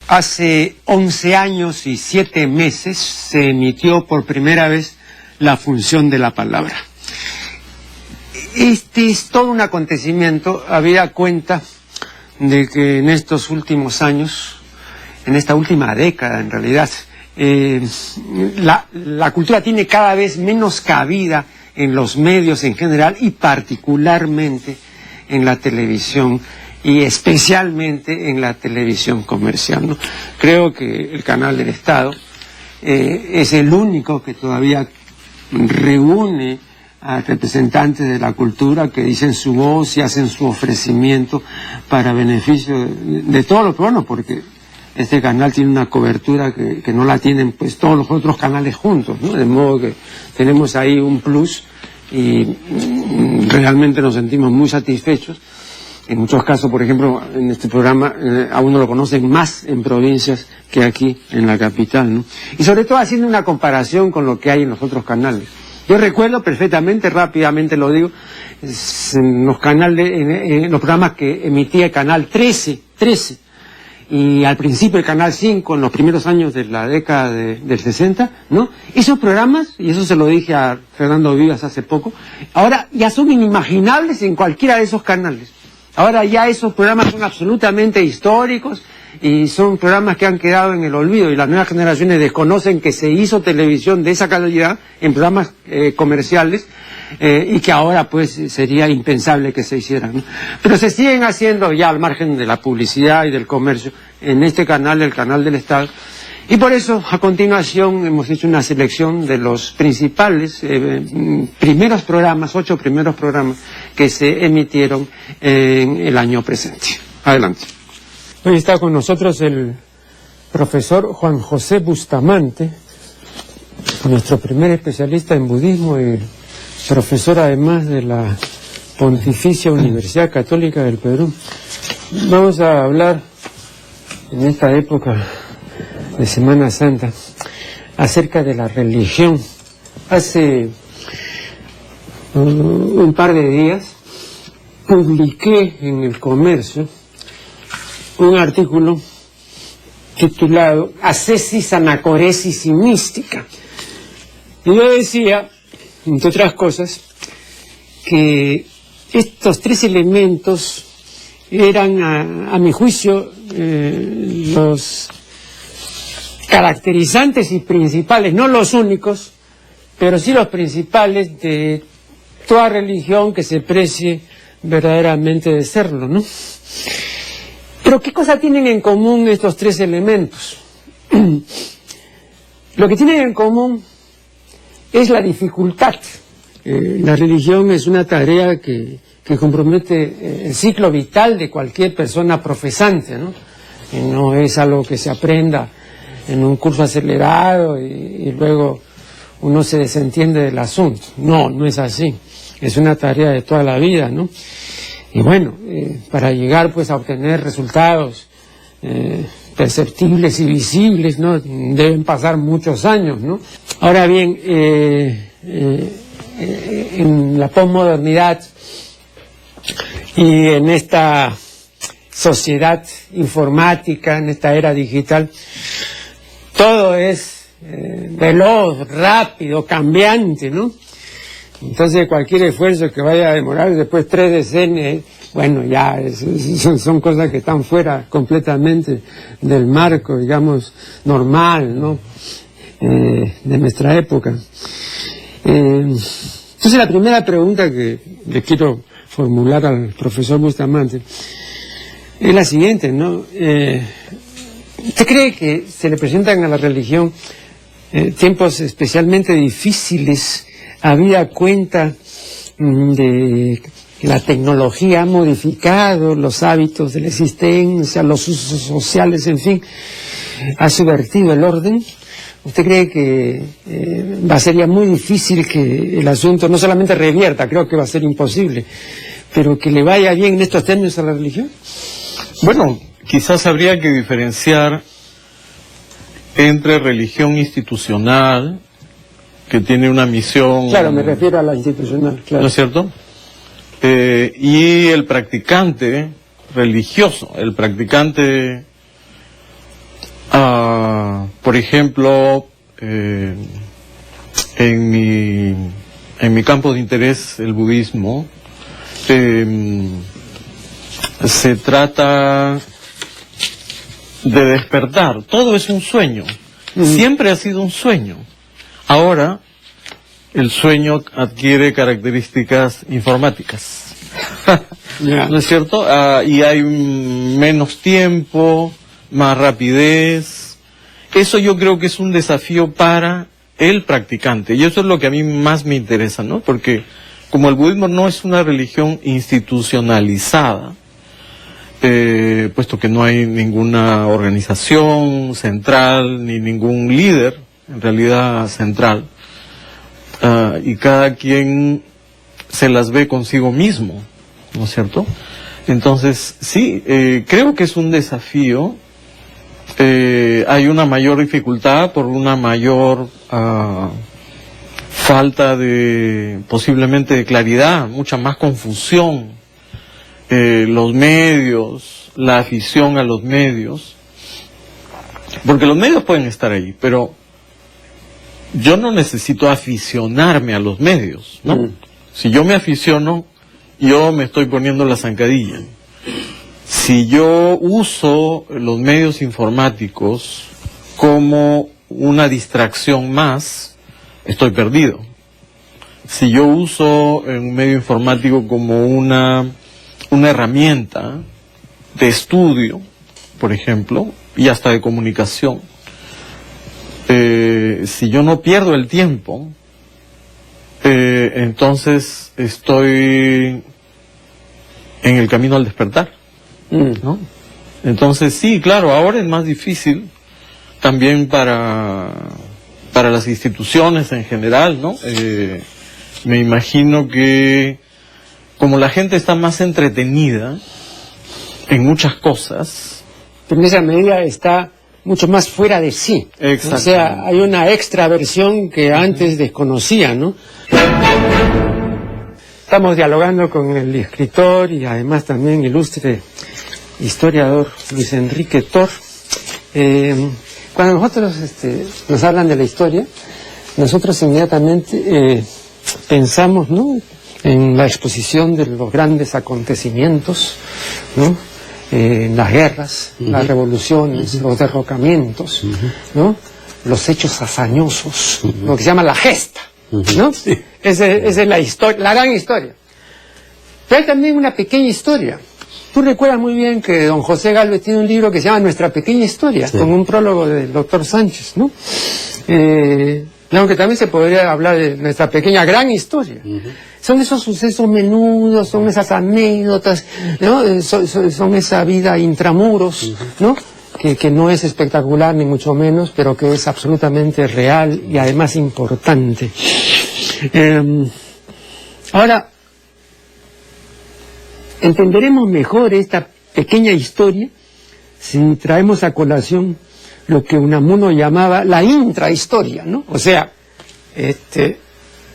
Hace 11 años y 7 meses se emitió por primera vez la función de la palabra. Este es todo un acontecimiento, habida cuenta de que en estos últimos años, en esta última década en realidad, la cultura tiene cada vez menos cabida en los medios en general y particularmente en la televisión y especialmente en la televisión comercial, ¿no? Creo que el canal del Estado es el único que todavía reúne a representantes de la cultura que dicen su voz y hacen su ofrecimiento para beneficio de todos los peruanos, porque este canal tiene una cobertura que no la tienen pues todos los otros canales juntos, ¿no? De modo que tenemos ahí un plus y realmente nos sentimos muy satisfechos. En muchos casos, por ejemplo, en este programa a uno lo conocen más en provincias que aquí en la capital, ¿no? Y sobre todo haciendo una comparación con lo que hay en los otros canales. Yo recuerdo perfectamente, rápidamente lo digo, en los canales, en los programas que emitía el Canal 13, y al principio el Canal 5, en los primeros años de la década del 60, ¿no? Esos programas, y eso se lo dije a Fernando Vivas hace poco, ahora ya son inimaginables en cualquiera de esos canales. Ahora ya esos programas son absolutamente históricos y son programas que han quedado en el olvido y las nuevas generaciones desconocen que se hizo televisión de esa calidad en programas comerciales y que ahora pues sería impensable que se hicieran, ¿no? Pero se siguen haciendo ya al margen de la publicidad y del comercio en este canal, el canal del Estado. Y por eso, a continuación, hemos hecho una selección de los principales primeros programas, 8 primeros programas que se emitieron en el año presente. Adelante. Hoy está con nosotros el profesor Juan José Bustamante, nuestro primer especialista en budismo y profesor además de la Pontificia Universidad Católica del Perú. Vamos a hablar en esta época de Semana Santa acerca de la religión. Hace un par de días publiqué en El Comercio un artículo titulado Ascesis, Anacoresis y Mística. Y yo decía, entre otras cosas, que estos 3 elementos eran, a mi juicio, los caracterizantes y principales, no los únicos, pero sí los principales de toda religión que se precie verdaderamente de serlo, ¿no? Pero ¿qué cosa tienen en común estos 3 elementos? Lo que tienen en común es la dificultad. La religión es una tarea que compromete el ciclo vital de cualquier persona profesante, ¿no? Y no es algo que se aprenda en un curso acelerado y luego uno se desentiende del asunto. No, no es así. Es una tarea de toda la vida, ¿no? Y bueno, para llegar pues a obtener resultados perceptibles y visibles, ¿no? Deben pasar muchos años, ¿no? Ahora bien, en la posmodernidad y en esta sociedad informática, en esta era digital, todo es veloz, rápido, cambiante, ¿no? Entonces cualquier esfuerzo que vaya a demorar después 3 decenios, bueno, ya son cosas que están fuera completamente del marco, digamos, normal, ¿no? De nuestra época. Entonces la primera pregunta que le quiero formular al profesor Bustamante es la siguiente, ¿no? ¿Usted cree que se le presentan a la religión tiempos especialmente difíciles habida cuenta de que la tecnología ha modificado los hábitos de la existencia, los usos sociales, en fin, ha subvertido el orden? ¿Usted cree que va a ser ya muy difícil que el asunto no solamente revierta, creo que va a ser imposible, pero que le vaya bien en estos términos a la religión? Bueno, quizás habría que diferenciar entre religión institucional, que tiene una misión... Claro, me refiero a la institucional, claro. ¿No es cierto? Y el practicante religioso, el practicante por ejemplo, en mi campo de interés, el budismo, se trata de despertar. Todo es un sueño. Siempre ha sido un sueño. Ahora, el sueño adquiere características informáticas. ¿No es cierto? Y hay menos tiempo, más rapidez. Eso yo creo que es un desafío para el practicante. Y eso es lo que a mí más me interesa, ¿no? Porque como el budismo no es una religión institucionalizada, puesto que no hay ninguna organización central, ni ningún líder, en realidad central, y cada quien se las ve consigo mismo, ¿no es cierto? Entonces, sí, creo que es un desafío. Hay una mayor dificultad por una mayor falta de, posiblemente, de claridad, mucha más confusión, los medios, la afición a los medios, porque los medios pueden estar ahí, pero yo no necesito aficionarme a los medios, ¿no? Si yo me aficiono, yo me estoy poniendo la zancadilla. Si yo uso los medios informáticos como una distracción más, estoy perdido. Si yo uso un medio informático como una herramienta de estudio, por ejemplo, y hasta de comunicación, si yo no pierdo el tiempo, entonces estoy en el camino al despertar, ¿no? Entonces sí, claro, ahora es más difícil también para las instituciones en general, ¿no? Me imagino que como la gente está más entretenida en muchas cosas, en esa medida está mucho más fuera de sí. O sea, hay una extraversión que antes desconocía, ¿no? Estamos dialogando con el escritor y además también ilustre historiador Luis Enrique Tor. Cuando nosotros nos hablan de la historia, nosotros inmediatamente pensamos, ¿no?, en la exposición de los grandes acontecimientos, ¿no?, las guerras, las revoluciones, los derrocamientos, ¿no?, los hechos hazañosos, lo que se llama la gesta, ¿no? Esa es la historia, la gran historia. Pero hay también una pequeña historia. Tú recuerdas muy bien que don José Gálvez tiene un libro que se llama Nuestra Pequeña Historia, con un prólogo del doctor Sánchez, ¿no? Aunque también se podría hablar de nuestra pequeña gran historia. Son esos sucesos menudos, son esas anécdotas, ¿no? Son esa vida intramuros, ¿no?, que no es espectacular ni mucho menos, pero que es absolutamente real y además importante. Ahora, entenderemos mejor esta pequeña historia si traemos a colación lo que Unamuno llamaba la intrahistoria, ¿no? O sea,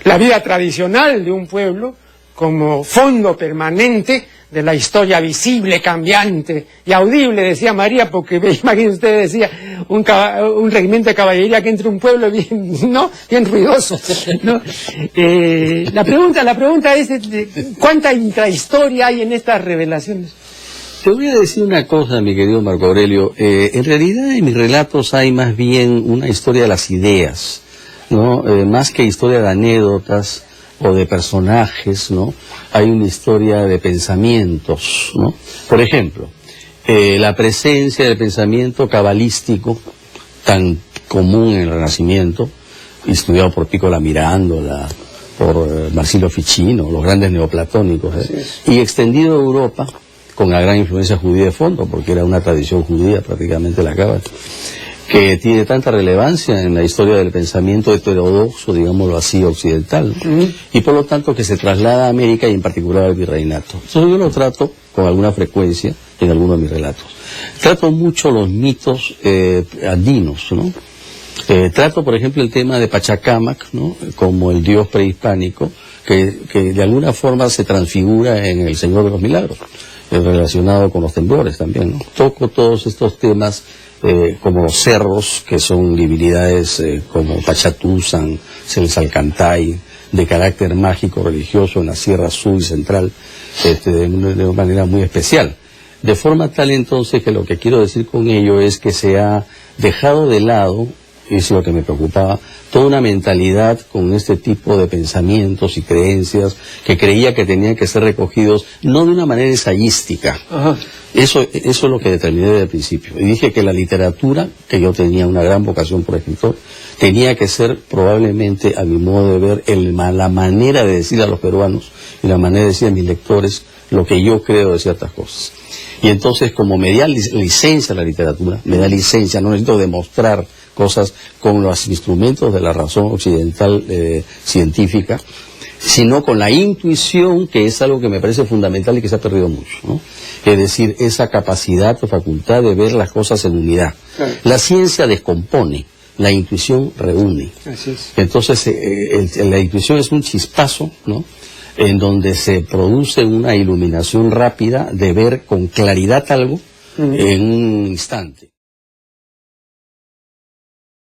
la vida tradicional de un pueblo como fondo permanente de la historia visible, cambiante y audible, decía María, porque imagínense, usted decía un regimiento de caballería que entre un pueblo bien, ¿no?, bien ruidoso, ¿no? La pregunta es ¿cuánta intrahistoria hay en estas revelaciones? Te voy a decir una cosa, mi querido Marco Aurelio. En realidad en mis relatos hay más bien una historia de las ideas, ¿no? Más que historia de anécdotas o de personajes, ¿no? Hay una historia de pensamientos, ¿no? Por ejemplo, la presencia del pensamiento cabalístico, tan común en el Renacimiento, estudiado por Piccola Mirandola, por Marsilio Ficino, los grandes neoplatónicos, y extendido a Europa, con la gran influencia judía de fondo, porque era una tradición judía prácticamente la Cábala, que tiene tanta relevancia en la historia del pensamiento heterodoxo, digámoslo así, occidental, y por lo tanto que se traslada a América y en particular al virreinato. Eso yo lo trato con alguna frecuencia en algunos de mis relatos. Trato mucho los mitos andinos, ¿no? Trato, por ejemplo, el tema de Pachacámac, ¿no?, como el dios prehispánico, que de alguna forma se transfigura en el Señor de los Milagros. relacionado con los temblores también, ¿no? Toco todos estos temas como los cerros, que son divinidades como Pachatúzan, Celsalcantay, de carácter mágico religioso en la Sierra Sur y Central, de una manera muy especial. De forma tal entonces que lo que quiero decir con ello es que se ha dejado de lado, y eso es lo que me preocupaba, toda una mentalidad con este tipo de pensamientos y creencias que creía que tenían que ser recogidos no de una manera ensayística. Ajá. Eso es lo que determiné desde el principio. Y dije que la literatura, que yo tenía una gran vocación por escritor, tenía que ser probablemente, a mi modo de ver, la manera de decir a los peruanos y la manera de decir a mis lectores lo que yo creo de ciertas cosas. Y entonces, como me da licencia la literatura, me da licencia, no necesito demostrar cosas con los instrumentos de la razón occidental científica, sino con la intuición, que es algo que me parece fundamental y que se ha perdido mucho, ¿no? Es decir, esa capacidad o facultad de ver las cosas en unidad. Claro. La ciencia descompone, la intuición reúne. Así es. Entonces, la intuición es un chispazo, ¿no?, en donde se produce una iluminación rápida de ver con claridad algo en un instante.